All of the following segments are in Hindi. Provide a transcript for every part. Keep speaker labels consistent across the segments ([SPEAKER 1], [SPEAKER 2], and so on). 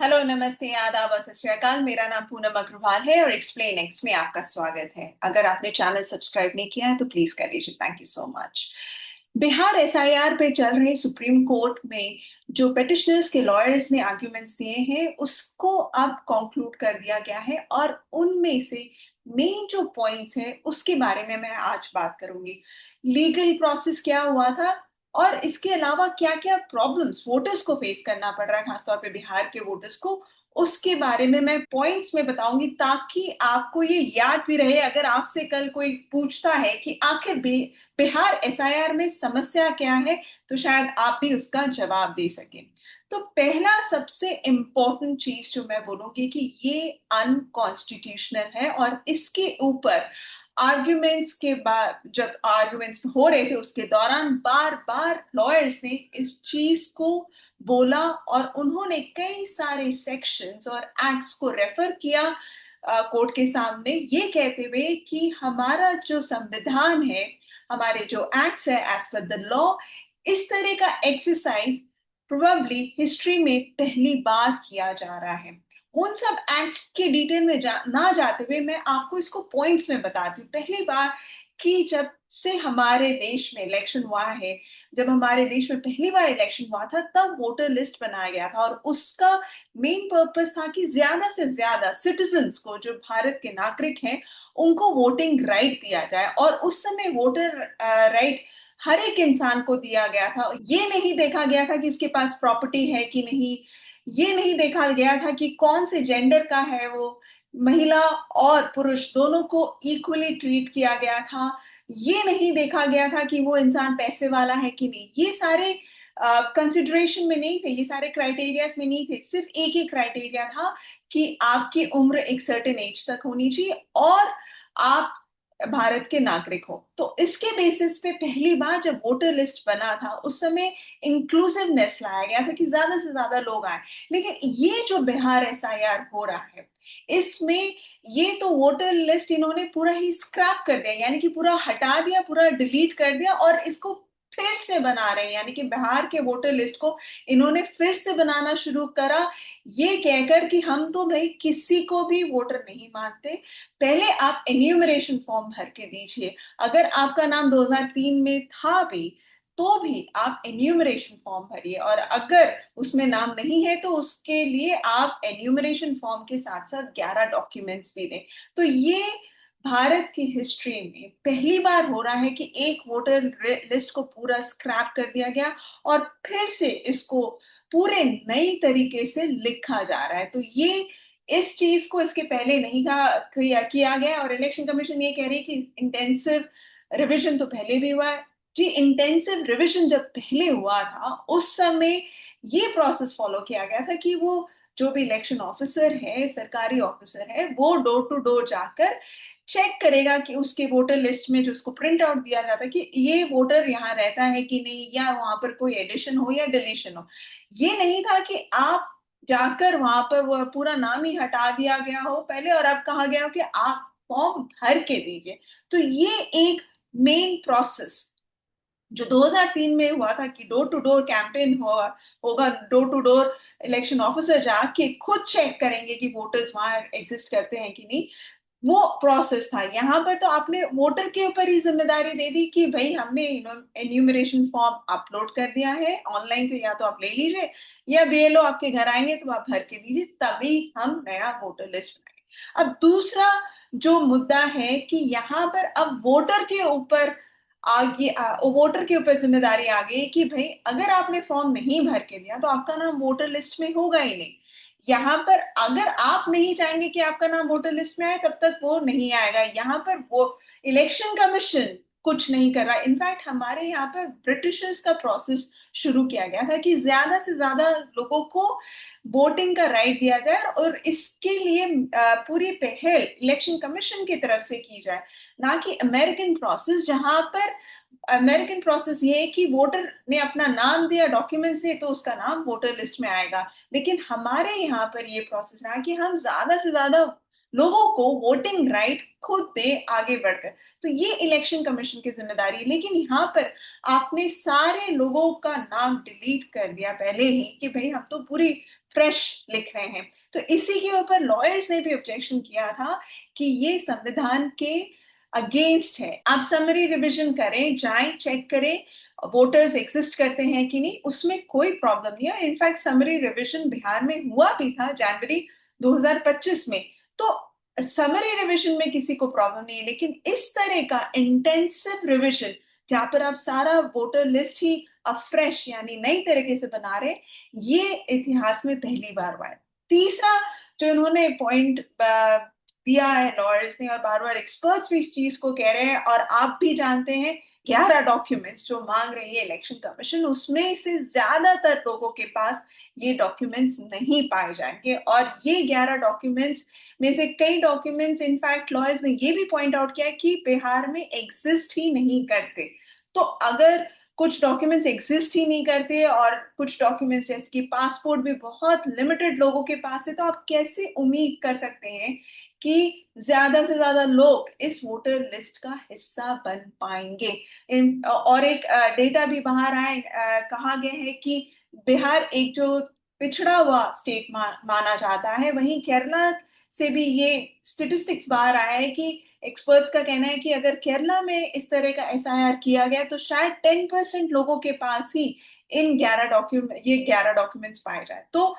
[SPEAKER 1] हेलो, नमस्ते, आदाब, सत श्री अकाल। मेरा नाम पूनम अग्रवाल है और एक्सप्लेन एक्स में आपका स्वागत है। अगर आपने चैनल सब्सक्राइब नहीं किया है तो प्लीज कर लीजिए। Thank you so much. Bihar SIR पे चल रहे सुप्रीम कोर्ट में जो पिटिशनर्स के लॉयर्स ने आर्ग्यूमेंट्स दिए हैं उसको अब कंक्लूड कर दिया गया है और उनमें से मेन जो पॉइंट्स हैं उसके बारे में मैं आज बात करूंगी। लीगल प्रोसेस क्या हुआ था और इसके अलावा क्या क्या प्रॉब्लम्स वोटर्स को फेस करना पड़ रहा है, खासतौर पे बिहार के वोटर्स को। उसके बारे में मैं पॉइंट्स में बताऊंगी ताकि आपको ये याद भी रहे। अगर आपसे कल कोई पूछता है कि आखिर बिहार एसआईआर में समस्या क्या है तो शायद आप भी उसका जवाब दे सकें। तो पहला सबसे इम्पोर्टेंट चीज जो मैं बोलूंगी कि ये अनकॉन्स्टिट्यूशनल है और इसके ऊपर आर्ग्यूमेंट्स के बाद, जब आर्ग्यूमेंट्स हो रहे थे उसके दौरान बार बार लॉयर्स ने इस चीज को बोला और उन्होंने कई सारे सेक्शंस और एक्ट्स को रेफर किया कोर्ट के सामने, ये कहते हुए कि हमारा जो संविधान है, हमारे जो एक्ट्स है एज पर द लॉ, इस तरह का एक्सरसाइज प्रोबेबली हिस्ट्री में पहली बार किया जा रहा है। उन सब एक्ट के डिटेल में ना जाते हुए मैं आपको इसको पॉइंट्स में बताती हूँ। पहली बार कि जब से हमारे देश में इलेक्शन हुआ है, जब हमारे देश में पहली बार इलेक्शन हुआ था तब वोटर लिस्ट बनाया गया था और उसका मेन पर्पस था कि ज्यादा से ज्यादा सिटीजन्स को, जो भारत के नागरिक हैं, उनको वोटिंग राइट दिया जाए। और उस समय वोटर राइट हर एक इंसान को दिया गया था। ये नहीं देखा गया था कि उसके पास प्रॉपर्टी है कि नहीं, ये नहीं देखा गया था कि कौन से जेंडर का है वो। महिला और पुरुष दोनों को इक्वली ट्रीट किया गया था। ये नहीं देखा गया था कि वो इंसान पैसे वाला है कि नहीं। ये सारे कंसिडरेशन में नहीं थे, ये सारे क्राइटेरियाज में नहीं थे। सिर्फ एक ही क्राइटेरिया था कि आपकी उम्र एक सर्टेन एज तक होनी चाहिए और आप भारत के नागरिक हो। तो इसके बेसिस पे पहली बार जब वोटर लिस्ट बना था उस समय इंक्लूसिवनेस लाया गया था कि ज्यादा से ज्यादा लोग आए। लेकिन ये जो बिहार एसआईआर हो रहा है इसमें ये तो वोटर लिस्ट इन्होंने पूरा ही स्क्रैप कर दिया, यानी कि पूरा हटा दिया, पूरा डिलीट कर दिया और इसको फिर से बना रहे हैं। यानी कि बिहार के वोटर लिस्ट को इन्होंने फिर से बनाना शुरू करा, ये कहकर कि हम तो भाई किसी को भी वोटर नहीं मानते। पहले आप एन्यूमरेशन फॉर्म भर के दीजिए। अगर आपका नाम 2003 में था भी तो भी आप एन्यूमरेशन फॉर्म भरिए, और अगर उसमें नाम नहीं है तो उसके लिए आप एन्यूमरेशन फॉर्म के साथ साथ 11 डॉक्यूमेंट्स भी दें। तो ये भारत की हिस्ट्री में पहली बार हो रहा है कि एक वोटर लिस्ट को पूरा स्क्रैप कर दिया गया और फिर से इसको पूरे नई तरीके से लिखा जा रहा है। तो ये इस चीज को इसके पहले नहीं किया गया और इलेक्शन कमीशन ये कह रही है कि इंटेंसिव रिवीजन तो पहले भी हुआ है। जी, इंटेंसिव रिवीजन जब पहले हुआ था उस समय ये प्रोसेस फॉलो किया गया था कि वो जो भी इलेक्शन ऑफिसर है, सरकारी ऑफिसर है, वो डोर टू डोर जाकर चेक करेगा कि उसके वोटर लिस्ट में जो उसको प्रिंट आउट दिया जाता है कि ये वोटर यहाँ रहता है कि नहीं, या वहां पर कोई एडिशन हो या डिलीशन हो। ये नहीं था कि आप जाकर वहां पर वो पूरा नाम ही हटा दिया गया हो पहले और अब कहा गया हो कि आप फॉर्म भर के दीजिए। तो ये एक मेन प्रोसेस जो 2003 में हुआ था कि डोर टू डोर कैंपेन होगा, door to door election officer जाके खुद चेक करेंगे कि वोटर्स वहां एग्जिस्ट करते हैं कि नहीं, वो प्रोसेस था। यहाँ पर तो आपने वोटर के ऊपर ही जिम्मेदारी दे दी कि भाई हमने एन्यूमरेशन फॉर्म अपलोड कर दिया है ऑनलाइन से, या तो आप ले लीजिए या बीएलओ आपके घर आएंगे तो आप भर के दीजिए, तभी हम नया वोटर लिस्ट बनाएंगे। अब दूसरा जो मुद्दा है कि यहाँ पर अब वोटर के ऊपर वोटर के ऊपर जिम्मेदारी आ गई कि भाई अगर आपने फॉर्म नहीं भर के दिया तो आपका नाम वोटर लिस्ट में होगा ही नहीं। यहाँ पर अगर आप नहीं चाहेंगे कि आपका नाम वोटर लिस्ट में आए तब तक वो नहीं आएगा। यहाँ पर वो इलेक्शन कमीशन कुछ नहीं कर रहा। इनफैक्ट हमारे यहाँ पर ब्रिटिशर्स का प्रोसेस शुरू किया गया था कि ज्यादा से ज्यादा लोगों को वोटिंग का राइट दिया जाए और इसके लिए पूरी पहल इलेक्शन कमीशन की तरफ से की जाए, ना कि अमेरिकन प्रोसेस। जहां पर अमेरिकन प्रोसेस ये है कि वोटर ने अपना नाम दिया, डॉक्यूमेंट्स दिए, तो उसका नाम वोटर लिस्ट में आएगा। लेकिन हमारे यहाँ पर ये प्रोसेस रहा कि हम ज्यादा से ज्यादा लोगों को वोटिंग राइट खुद दे आगे बढ़कर। तो ये इलेक्शन कमीशन की जिम्मेदारी है। लेकिन यहाँ पर आपने सारे लोगों का नाम डिलीट कर दिया पहले ही कि भाई हम तो पूरी फ्रेश लिख रहे हैं। तो इसी के ऊपर लॉयर्स ने भी ऑब्जेक्शन किया था कि ये संविधान के अगेंस्ट है। आप समरी रिवीजन करें, जाएं चेक करें वोटर्स एग्जिस्ट करते हैं कि नहीं, उसमें कोई प्रॉब्लम नहीं है। इनफैक्ट समरी रिवीजन बिहार में हुआ भी था जनवरी 2025 में। तो समरी रिवीजन में किसी को प्रॉब्लम नहीं है, लेकिन इस तरह का इंटेंसिव रिवीजन जहां पर आप सारा वोटर लिस्ट ही अफ्रेश यानी नई तरीके से बना रहे, ये इतिहास में पहली बार हुआ है। तीसरा जो इन्होंने पॉइंट दिया है लॉयर्स ने, और बार बार एक्सपर्ट्स भी इस चीज को कह रहे हैं और आप भी जानते हैं, 11 डॉक्यूमेंट्स जो मांग रही है इलेक्शन कमीशन, उसमें से ज्यादातर लोगों के पास ये डॉक्यूमेंट्स नहीं पाए जाएंगे। और ये 11 डॉक्यूमेंट्स में से कई डॉक्यूमेंट्स इनफैक्ट लॉयर्स ने ये भी पॉइंट आउट किया कि बिहार में एग्जिस्ट ही नहीं करते। तो अगर कुछ डॉक्यूमेंट्स एग्जिस्ट ही नहीं करते और कुछ डॉक्यूमेंट्स जैसे कि पासपोर्ट भी बहुत लिमिटेड लोगों के पास है, तो आप कैसे उम्मीद कर सकते हैं कि ज्यादा से ज्यादा लोग इस वोटर लिस्ट का हिस्सा बन पाएंगे। और एक डेटा भी बाहर आए, कहा गया है कि बिहार एक जो पिछड़ा हुआ स्टेट माना जाता है, वहीं केरला से भी ये स्टेटिस्टिक्स बाहर आया है कि एक्सपर्ट्स का कहना है कि अगर केरला में इस तरह का एसआईआर किया गया तो शायद 10% लोगों के पास ही ये 11 डॉक्यूमेंट्स पाए जाए। तो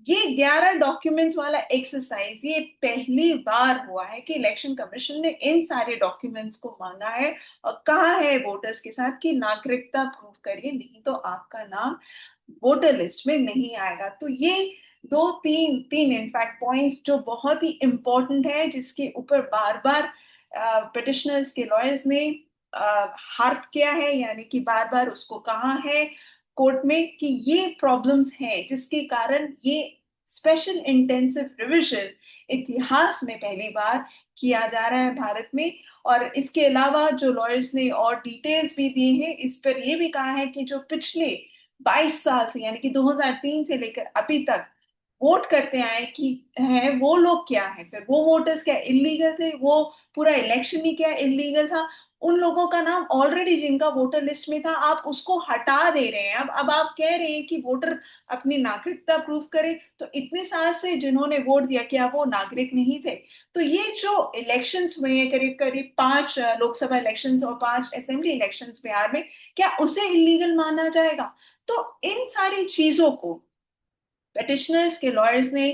[SPEAKER 1] ये 11 डॉक्यूमेंट्स वाला एक्सरसाइज ये पहली बार हुआ है कि इलेक्शन कमीशन ने इन सारे डॉक्यूमेंट्स को मांगा है और कहा है वोटर्स के साथ कि नागरिकता प्रूव करिए, नहीं तो आपका नाम वोटर लिस्ट में नहीं आएगा। तो ये दो तीन तीन इनफैक्ट पॉइंट्स जो बहुत ही इंपॉर्टेंट है, जिसके ऊपर बार बार पिटिशनर्स के लॉयर्स ने हार्प किया है, यानी कि बार बार उसको कहा है कोर्ट में कि ये प्रॉब्लम्स हैं जिसके कारण ये स्पेशल इंटेंसिव रिवीजन इतिहास में पहली बार किया जा रहा है भारत में। और इसके अलावा जो लॉयर्स ने और डिटेल्स भी दी हैं, इस पर ये भी कहा है कि जो पिछले 22 साल से यानी कि 2003 से लेकर अभी तक वोट करते आए कि हैं, वो लोग क्या हैं, फिर वो वोटर्स क्या इलीगल थे, वो पूरा इलेक्शन ही क्या इलीगल था, उन लोगों का नाम ऑलरेडी जिनका वोटर लिस्ट में था आप उसको हटा दे रहे हैं। अब आप कह रहे हैं कि वोटर अपनी नागरिकता प्रूव करे, तो इतने साल से जिन्होंने वोट दिया क्या वो नागरिक नहीं थे? तो ये जो इलेक्शंस हुए हैं, करीब करीब 5 लोकसभा इलेक्शंस और 5 असेंबली इलेक्शंस बिहार में, क्या उसे इलीगल माना जाएगा? तो इन सारी चीजों को पेटिशनर्स के लॉयर्स ने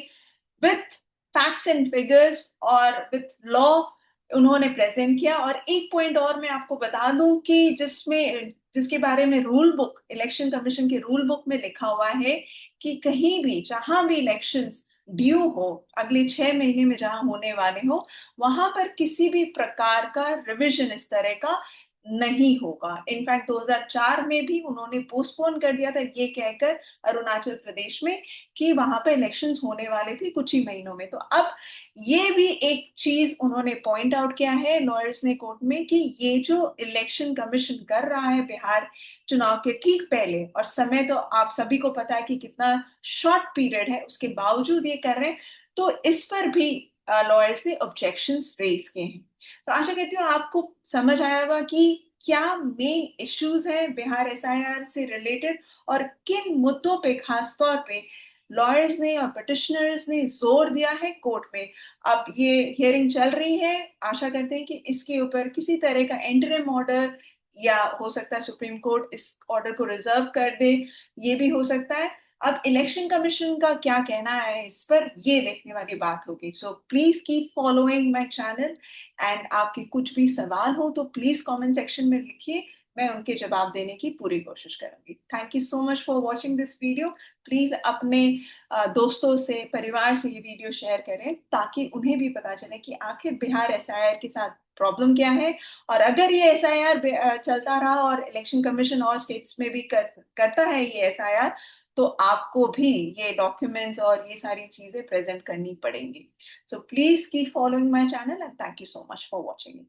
[SPEAKER 1] विथ फैक्ट्स एंड फिगर्स और विथ लॉ उन्होंने प्रेजेंट किया। और एक पॉइंट और मैं आपको बता दूं कि जिसके बारे में रूल बुक, इलेक्शन कमीशन के रूल बुक में लिखा हुआ है कि कहीं भी जहां भी इलेक्शंस ड्यू हो, अगले 6 महीने में जहां होने वाले हो, वहां पर किसी भी प्रकार का रिविजन इस तरह का नहीं होगा। इनफैक्ट 2004 में भी उन्होंने पोस्टपोन कर दिया था ये कहकर अरुणाचल प्रदेश में कि वहां पर इलेक्शंस होने वाले थे कुछ ही महीनों में। तो अब ये भी एक चीज उन्होंने पॉइंट आउट किया है लॉयर्स ने कोर्ट में कि ये जो इलेक्शन कमीशन कर रहा है बिहार चुनाव के ठीक पहले, और समय तो आप सभी को पता है कि कितना शॉर्ट पीरियड है, उसके बावजूद ये कर रहे हैं, तो इस पर भी लॉयर्स ने ऑब्जेक्शंस रेज किए हैं। तो आशा करती हूँ आपको समझ आएगा कि क्या मेन इश्यूज हैं बिहार एसआईआर से रिलेटेड और किन मुद्दों पे खास तौर पे लॉयर्स ने और पिटिशनर्स ने जोर दिया है कोर्ट में। अब ये हियरिंग चल रही है, आशा करते हैं कि इसके ऊपर किसी तरह का इंटरिम ऑर्डर, या हो सकता है सुप्रीम कोर्ट इस ऑर्डर को रिजर्व कर दे, ये भी हो सकता है। अब इलेक्शन कमीशन का क्या कहना है इस पर, ये देखने वाली बात होगी। So please keep following my channel, and आपके कुछ भी सवाल हो तो प्लीज कमेंट सेक्शन में लिखिए, मैं उनके जवाब देने की पूरी कोशिश करूंगी। Thank you so much for watching this video. Please अपने दोस्तों से, परिवार से ये वीडियो शेयर करें ताकि उन्हें भी पता चले कि आखिर बिहार एसआईआर के साथ प्रॉब्लम क्या है। और अगर ये एसआईआर चलता रहा और इलेक्शन कमीशन और स्टेट्स में भी करता है ये एसआईआर, तो आपको भी ये डॉक्यूमेंट्स और ये सारी चीजें प्रेजेंट करनी पड़ेंगी। So please keep following my channel and thank you so much for watching.